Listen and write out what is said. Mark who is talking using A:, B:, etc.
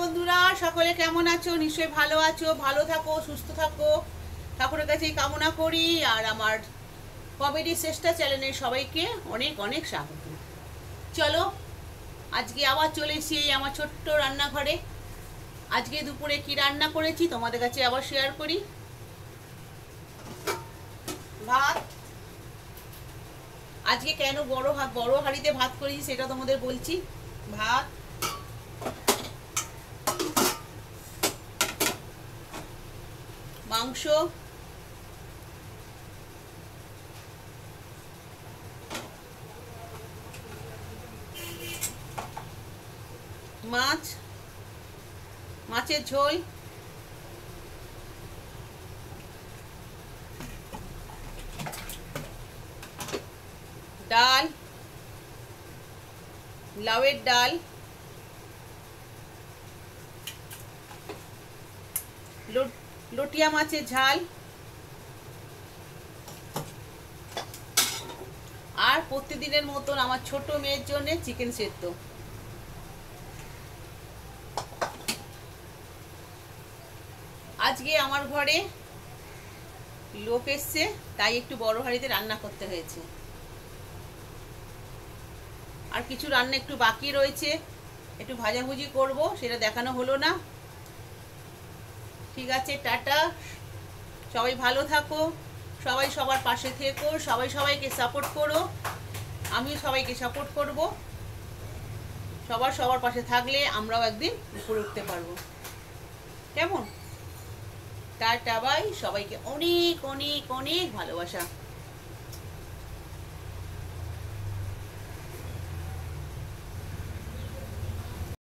A: বন্ধুরা, সকলে কেমন আছো? নিশ্চয়ই ভালো আছো। ভালো থাকো, সুস্থ থাকো, ঠাকুরের কাছেই কামনা করি। আর আমার কমেডি চেষ্টা চ্যানেলের সবাইকে অনেক অনেক স্বাগত। চলো, আজকে আবার চলে এসেছি আমার ছোট্ট রান্নাঘরে। আজকে দুপুরে কি রান্না করেছি তোমাদের কাছে আবার শেয়ার করি। ভাত, আজকে কেন বড় হাঁড়িতে ভাত করেছি সেটা তোমাদের বলছি। ভাত, মাংস, মাছ, মাছের ঝোল, ডাল, লাউয়ের ডাল, লটিয়া মাছের ঝাল, আর প্রতিদিনের মতন আমার ছোট মেয়ের জন্য চিকেন সেদ্ধ। আজকে আমার ঘরে লোক এসছে, তাই একটু বড় হাঁড়িতে রান্না করতে হয়েছে। আর কিছু রান্না একটু বাকি রয়েছে, একটু ভাজাভুজি করব, সেটা দেখানো হলো না। ঠিক আছে, টাটা। সবাই ভালো থাকো, সবাই সবার পাশে থেকো, সবাই সবাইকে সাপোর্ট করো। আমিও সবাইকে সাপোর্ট করব। সবার পাশে থাকলে আমরাও একদিন উপরে উঠতে পারবো। কেমন? Tata, bye. সবাইকে অনেক অনেক অনেক ভালোবাসা।